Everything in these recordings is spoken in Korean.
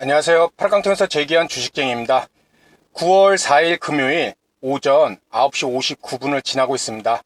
안녕하세요. 팔강통에서 제기한 주식쟁이입니다. 9월 4일 금요일 오전 9시 59분을 지나고 있습니다.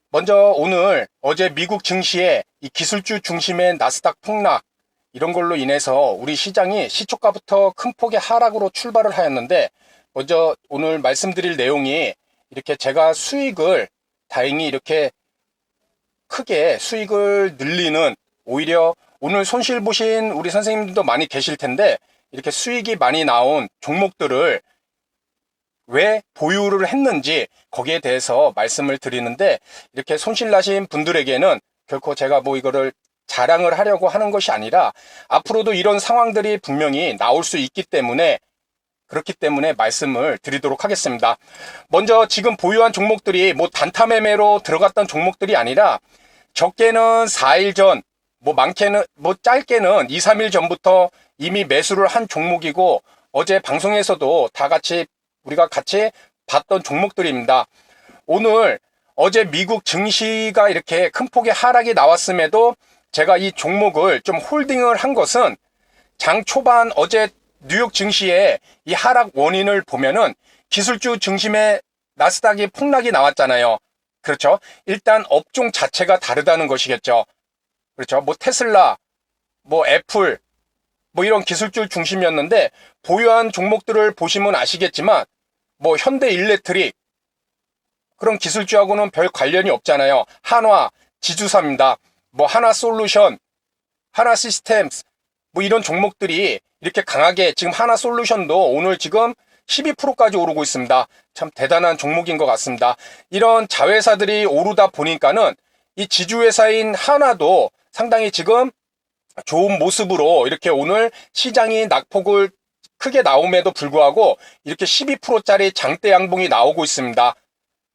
먼저 오늘 어제 미국 증시의 이 기술주 중심의 나스닥 폭락 이런 걸로 인해서 우리 시장이 시초가부터 큰 폭의 하락으로 출발을 하였는데, 먼저 오늘 말씀드릴 내용이 이렇게 제가 수익을 다행히 이렇게 크게 수익을 늘리는, 오히려 오늘 손실 보신 우리 선생님들도 많이 계실 텐데, 이렇게 수익이 많이 나온 종목들을 왜 보유를 했는지 거기에 대해서 말씀을 드리는데, 이렇게 손실 나신 분들에게는 결코 제가 뭐 이거를 자랑을 하려고 하는 것이 아니라 앞으로도 이런 상황들이 분명히 나올 수 있기 때문에, 그렇기 때문에 말씀을 드리도록 하겠습니다. 먼저 지금 보유한 종목들이 뭐 단타 매매로 들어갔던 종목들이 아니라 적게는 4일 전, 뭐 많게는 뭐 짧게는 2, 3일 전부터 이미 매수를 한 종목이고, 어제 방송에서도 다 같이 우리가 같이 봤던 종목들입니다. 오늘 어제 미국 증시가 이렇게 큰 폭의 하락이 나왔음에도 제가 이 종목을 좀 홀딩을 한 것은, 장 초반 어제 뉴욕 증시의 이 하락 원인을 보면은 기술주 중심의 나스닥이 폭락이 나왔잖아요. 그렇죠? 일단 업종 자체가 다르다는 것이겠죠. 그렇죠? 뭐 테슬라, 뭐 애플, 뭐 이런 기술주 중심이었는데, 보유한 종목들을 보시면 아시겠지만 뭐 현대일렉트릭 그런 기술주하고는 별 관련이 없잖아요. 한화, 지주사입니다. 뭐 하나솔루션, 하나시스템스, 뭐 이런 종목들이 이렇게 강하게, 지금 하나솔루션도 오늘 지금 12%까지 오르고 있습니다. 참 대단한 종목인 것 같습니다. 이런 자회사들이 오르다 보니까는 이 지주회사인 하나도 상당히 지금 좋은 모습으로 이렇게 오늘 시장이 낙폭을 크게 나옴에도 불구하고 이렇게 12%짜리 장대 양봉이 나오고 있습니다.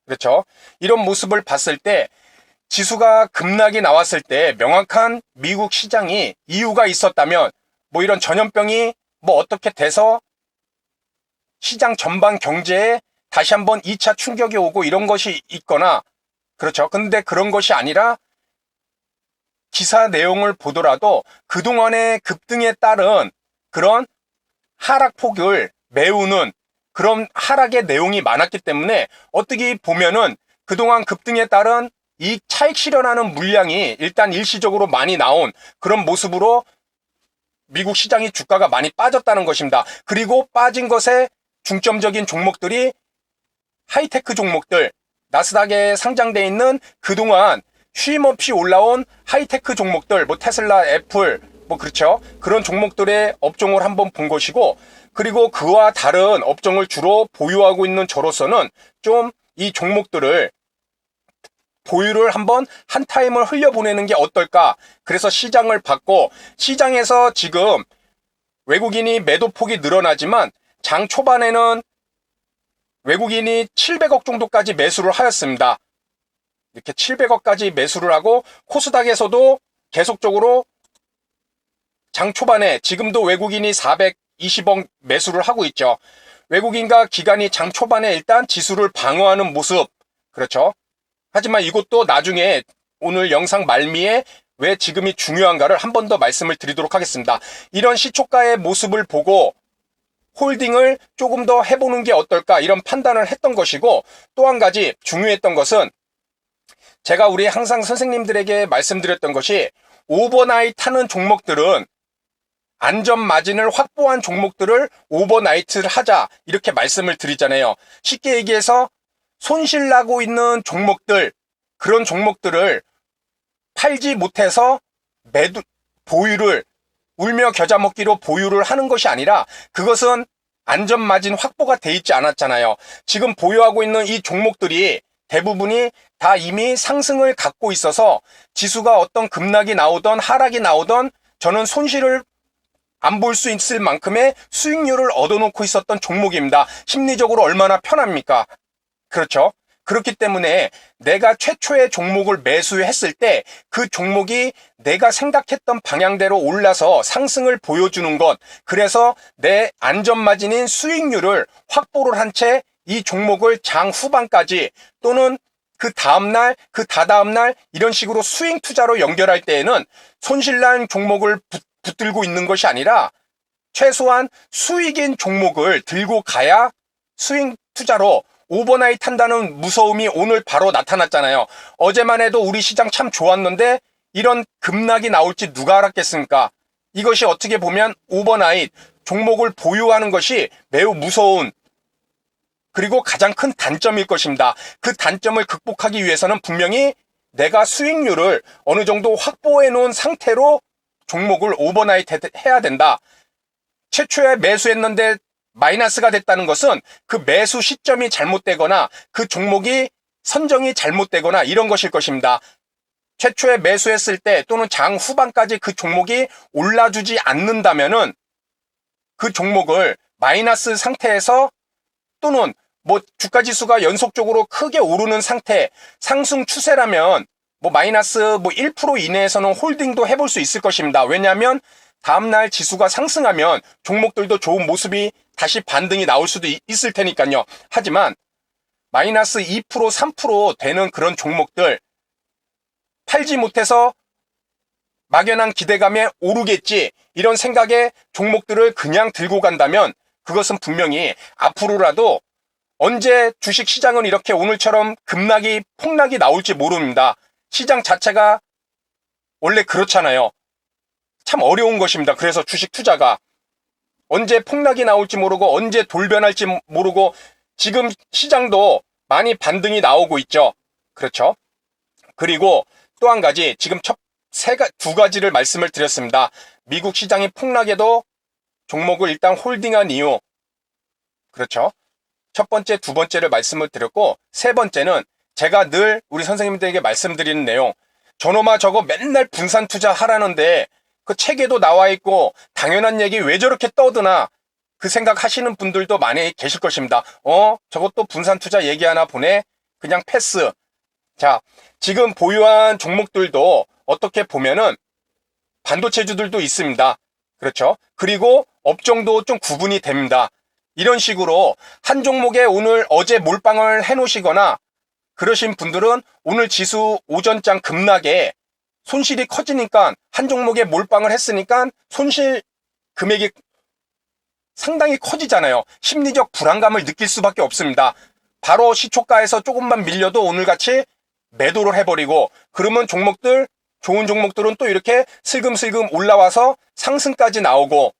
그렇죠? 이런 모습을 봤을 때, 지수가 급락이 나왔을 때 명확한 미국 시장이 이유가 있었다면, 뭐 이런 전염병이 뭐 어떻게 돼서 시장 전반 경제에 다시 한번 2차 충격이 오고 이런 것이 있거나, 그렇죠? 근데 그런 것이 아니라 기사 내용을 보더라도 그동안의 급등에 따른 그런 하락폭을 메우는 그런 하락의 내용이 많았기 때문에, 어떻게 보면은 그동안 급등에 따른 이 차익 실현하는 물량이 일단 일시적으로 많이 나온 그런 모습으로 미국 시장이 주가가 많이 빠졌다는 것입니다. 그리고 빠진 것에 중점적인 종목들이 하이테크 종목들, 나스닥에 상장되어 있는 그동안 쉼없이 올라온 하이테크 종목들, 뭐 테슬라, 애플, 뭐 그렇죠. 그런 종목들의 업종을 한번 본 것이고, 그리고 그와 다른 업종을 주로 보유하고 있는 저로서는 좀 이 종목들을 보유를 한번 한 타임을 흘려보내는 게 어떨까. 그래서 시장을 봤고, 시장에서 지금 외국인이 매도폭이 늘어나지만 장 초반에는 외국인이 700억 정도까지 매수를 하였습니다. 이렇게 700억까지 매수를 하고, 코스닥에서도 계속적으로 장 초반에 지금도 외국인이 420억 매수를 하고 있죠. 외국인과 기관이 장 초반에 일단 지수를 방어하는 모습. 그렇죠? 하지만 이것도 나중에 오늘 영상 말미에 왜 지금이 중요한가를 한 번 더 말씀을 드리도록 하겠습니다. 이런 시초가의 모습을 보고 홀딩을 조금 더 해보는 게 어떨까, 이런 판단을 했던 것이고, 또 한 가지 중요했던 것은, 제가 우리 항상 선생님들에게 말씀드렸던 것이, 오버나잇 하는 종목들은 안전 마진을 확보한 종목들을 오버나이트를 하자, 이렇게 말씀을 드리잖아요. 쉽게 얘기해서 손실 나고 있는 종목들, 그런 종목들을 팔지 못해서 보유를 울며 겨자 먹기로 보유를 하는 것이 아니라, 그것은 안전 마진 확보가 돼 있지 않았잖아요. 지금 보유하고 있는 이 종목들이 대부분이 다 이미 상승을 갖고 있어서 지수가 어떤 급락이 나오던 하락이 나오던 저는 손실을 안 볼 수 있을 만큼의 수익률을 얻어놓고 있었던 종목입니다. 심리적으로 얼마나 편합니까? 그렇죠? 그렇기 때문에 내가 최초의 종목을 매수했을 때 그 종목이 내가 생각했던 방향대로 올라서 상승을 보여주는 것, 그래서 내 안전마진인 수익률을 확보를 한 채 이 종목을 장 후반까지, 또는 그 다음날, 그 다다음날 이런 식으로 스윙 투자로 연결할 때에는 손실난 종목을 붙들고 있는 것이 아니라 최소한 수익인 종목을 들고 가야 수익 투자로 오버나잇 한다는 무서움이 오늘 바로 나타났잖아요. 어제만 해도 우리 시장 참 좋았는데 이런 급락이 나올지 누가 알았겠습니까? 이것이 어떻게 보면 오버나잇 종목을 보유하는 것이 매우 무서운 그리고 가장 큰 단점일 것입니다. 그 단점을 극복하기 위해서는 분명히 내가 수익률을 어느 정도 확보해 놓은 상태로 종목을 오버나잇 해야 된다. 최초에 매수했는데 마이너스가 됐다는 것은 그 매수 시점이 잘못되거나 그 종목이 선정이 잘못되거나 이런 것일 것입니다. 최초에 매수했을 때 또는 장 후반까지 그 종목이 올라주지 않는다면은 그 종목을 마이너스 상태에서 또는 뭐 주가지수가 연속적으로 크게 오르는 상태, 상승 추세라면 뭐 마이너스 뭐 1% 이내에서는 홀딩도 해볼 수 있을 것입니다. 왜냐하면 다음날 지수가 상승하면 종목들도 좋은 모습이 다시 반등이 나올 수도 있을 테니까요. 하지만 마이너스 2%, 3% 되는 그런 종목들 팔지 못해서 막연한 기대감에 오르겠지 이런 생각에 종목들을 그냥 들고 간다면 그것은 분명히 앞으로라도 언제 주식시장은 이렇게 오늘처럼 급락이 폭락이 나올지 모릅니다. 시장 자체가 원래 그렇잖아요. 참 어려운 것입니다. 그래서 주식 투자가 언제 폭락이 나올지 모르고 언제 돌변할지 모르고 지금 시장도 많이 반등이 나오고 있죠. 그렇죠? 그리고 또 한 가지 지금 두 가지를 말씀을 드렸습니다. 미국 시장이 폭락에도 종목을 일단 홀딩한 이유. 그렇죠? 첫 번째, 두 번째를 말씀을 드렸고 세 번째는 제가 늘 우리 선생님들에게 말씀드리는 내용. 저놈아 저거 맨날 분산 투자 하라는데 그 책에도 나와 있고 당연한 얘기 왜 저렇게 떠드나 그 생각 하시는 분들도 많이 계실 것입니다. 저것도 분산 투자 얘기하나 보네. 그냥 패스. 자, 지금 보유한 종목들도 어떻게 보면은 반도체주들도 있습니다. 그렇죠? 그리고 업종도 좀 구분이 됩니다. 이런 식으로 한 종목에 오늘 어제 몰빵을 해놓으시거나 그러신 분들은 오늘 지수 오전장 급락에 손실이 커지니까 한 종목에 몰빵을 했으니까 손실 금액이 상당히 커지잖아요. 심리적 불안감을 느낄 수밖에 없습니다. 바로 시초가에서 조금만 밀려도 오늘같이 매도를 해버리고 그러면 종목들 좋은 종목들은 또 이렇게 슬금슬금 올라와서 상승까지 나오고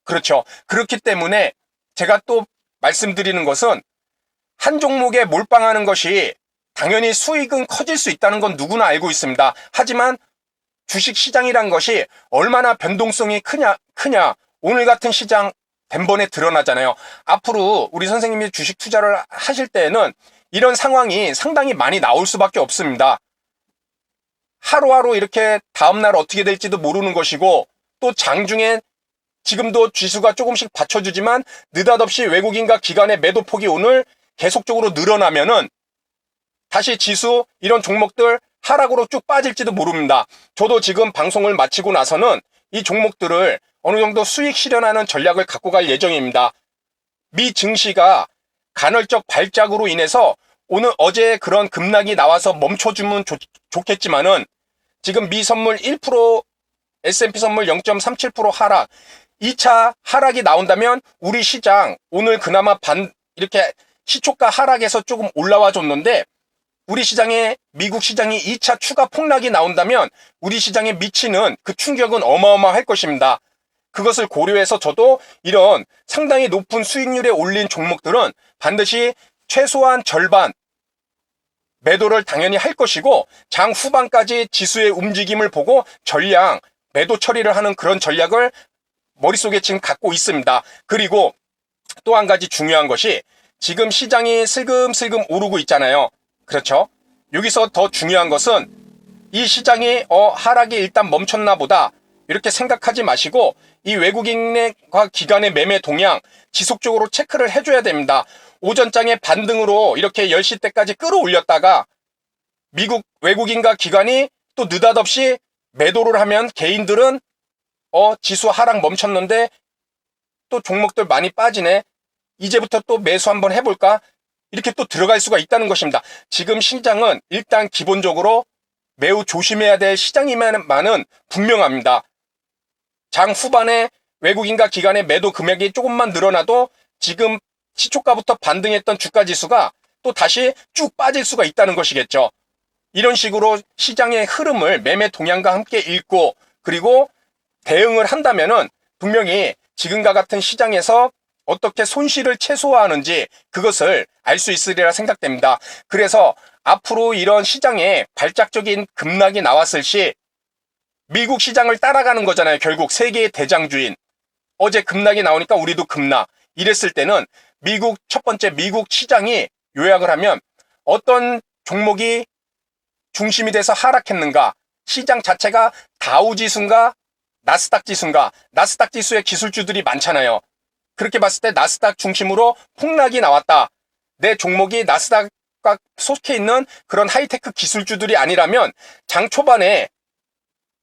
그렇죠. 그렇기 때문에 제가 또 말씀드리는 것은 한 종목에 몰빵하는 것이 당연히 수익은 커질 수 있다는 건 누구나 알고 있습니다. 하지만 주식시장이란 것이 얼마나 변동성이 크냐 오늘 같은 시장 단번에 드러나잖아요. 앞으로 우리 선생님이 주식 투자를 하실 때에는 이런 상황이 상당히 많이 나올 수밖에 없습니다. 하루하루 이렇게 다음날 어떻게 될지도 모르는 것이고 또 장중에 지금도 지수가 조금씩 받쳐주지만 느닷없이 외국인과 기관의 매도폭이 오늘 계속적으로 늘어나면은 다시 지수 이런 종목들 하락으로 쭉 빠질지도 모릅니다. 저도 지금 방송을 마치고 나서는 이 종목들을 어느 정도 수익 실현하는 전략을 갖고 갈 예정입니다. 미 증시가 간헐적 발작으로 인해서 오늘 어제 그런 급락이 나와서 멈춰주면 좋겠지만은 지금 미 선물 1%, S&P 선물 0.37% 하락, 2차 하락이 나온다면 우리 시장 오늘 그나마 이렇게 시초가 하락에서 조금 올라와 줬는데 우리 시장에 미국 시장이 2차 추가 폭락이 나온다면 우리 시장에 미치는 그 충격은 어마어마할 것입니다. 그것을 고려해서 저도 이런 상당히 높은 수익률에 올린 종목들은 반드시 최소한 절반 매도를 당연히 할 것이고 장 후반까지 지수의 움직임을 보고 전량 매도 처리를 하는 그런 전략을 머릿속에 지금 갖고 있습니다. 그리고 또 한 가지 중요한 것이 지금 시장이 슬금슬금 오르고 있잖아요. 그렇죠? 여기서 더 중요한 것은 이 시장이 하락이 일단 멈췄나 보다 이렇게 생각하지 마시고 이 외국인과 기관의 매매 동향 지속적으로 체크를 해줘야 됩니다. 오전장의 반등으로 이렇게 10시 때까지 끌어올렸다가 미국 외국인과 기관이 또 느닷없이 매도를 하면 개인들은 지수 하락 멈췄는데 또 종목들 많이 빠지네. 이제부터 또 매수 한번 해볼까? 이렇게 또 들어갈 수가 있다는 것입니다. 지금 시장은 일단 기본적으로 매우 조심해야 될 시장이만은 분명합니다. 장 후반에 외국인과 기관의 매도 금액이 조금만 늘어나도 지금 시초가부터 반등했던 주가 지수가 또 다시 쭉 빠질 수가 있다는 것이겠죠. 이런 식으로 시장의 흐름을 매매 동향과 함께 읽고 그리고 대응을 한다면은 분명히 지금과 같은 시장에서 어떻게 손실을 최소화하는지 그것을 알 수 있으리라 생각됩니다. 그래서 앞으로 이런 시장에 발작적인 급락이 나왔을 시 미국 시장을 따라가는 거잖아요. 결국 세계의 대장주인. 어제 급락이 나오니까 우리도 급락. 이랬을 때는 미국 첫 번째 미국 시장이 요약을 하면 어떤 종목이 중심이 돼서 하락했는가? 시장 자체가 다우지수인가? 나스닥 지수인가? 나스닥 지수의 기술주들이 많잖아요. 그렇게 봤을 때 나스닥 중심으로 폭락이 나왔다. 내 종목이 나스닥과 속해 있는 그런 하이테크 기술주들이 아니라면 장 초반에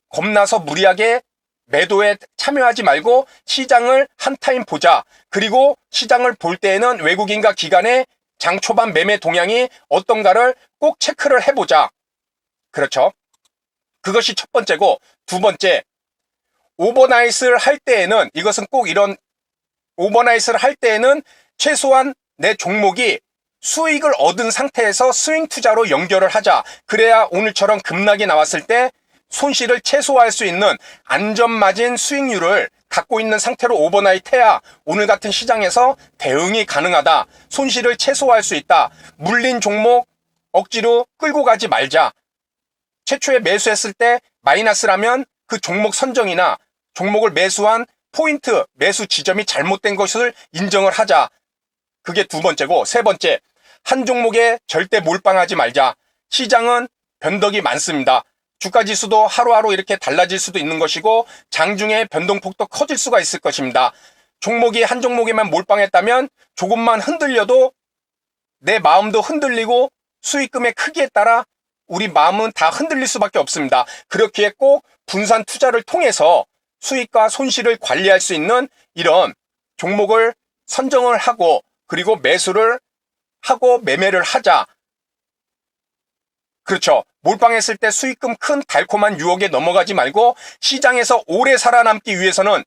겁나서 무리하게 매도에 참여하지 말고 시장을 한 타임 보자. 그리고 시장을 볼 때에는 외국인과 기관의 장 초반 매매 동향이 어떤가를 꼭 체크를 해보자. 그렇죠. 그것이 첫 번째고, 두 번째, 오버나잇을 할 때에는 이것은 꼭 이런 오버나잇을 할 때에는 최소한 내 종목이 수익을 얻은 상태에서 스윙 투자로 연결을 하자. 그래야 오늘처럼 급락이 나왔을 때 손실을 최소화할 수 있는 안전마진 수익률을 갖고 있는 상태로 오버나잇 해야 오늘 같은 시장에서 대응이 가능하다. 손실을 최소화할 수 있다. 물린 종목 억지로 끌고 가지 말자. 최초에 매수했을 때 마이너스라면 그 종목 선정이나 종목을 매수한 포인트, 매수 지점이 잘못된 것을 인정을 하자. 그게 두 번째고, 세 번째, 한 종목에 절대 몰빵하지 말자. 시장은 변덕이 많습니다. 주가 지수도 하루하루 이렇게 달라질 수도 있는 것이고 장중에 변동폭도 커질 수가 있을 것입니다. 종목이 한 종목에만 몰빵했다면 조금만 흔들려도 내 마음도 흔들리고 수익금의 크기에 따라 우리 마음은 다 흔들릴 수밖에 없습니다. 그렇기에 꼭 분산 투자를 통해서 수익과 손실을 관리할 수 있는 이런 종목을 선정을 하고 그리고 매수를 하고 매매를 하자. 그렇죠. 몰빵했을 때 수익금 큰 달콤한 유혹에 넘어가지 말고 시장에서 오래 살아남기 위해서는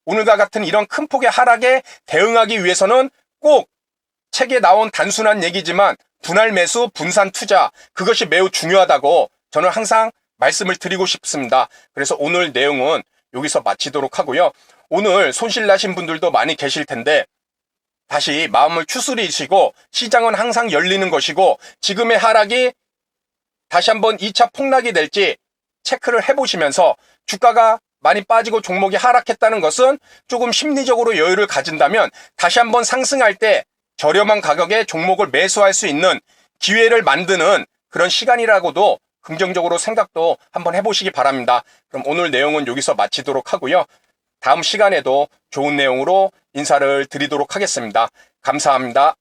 오늘과 같은 이런 큰 폭의 하락에 대응하기 위해서는 꼭 책에 나온 단순한 얘기지만 분할 매수, 분산 투자 그것이 매우 중요하다고 저는 항상 말씀을 드리고 싶습니다. 그래서 오늘 내용은 여기서 마치도록 하고요. 오늘 손실 나신 분들도 많이 계실 텐데 다시 마음을 추스리시고 시장은 항상 열리는 것이고 지금의 하락이 다시 한번 2차 폭락이 될지 체크를 해보시면서 주가가 많이 빠지고 종목이 하락했다는 것은 조금 심리적으로 여유를 가진다면 다시 한번 상승할 때 저렴한 가격에 종목을 매수할 수 있는 기회를 만드는 그런 시간이라고도 긍정적으로 생각도 한번 해보시기 바랍니다. 그럼 오늘 내용은 여기서 마치도록 하고요. 다음 시간에도 좋은 내용으로 인사를 드리도록 하겠습니다. 감사합니다.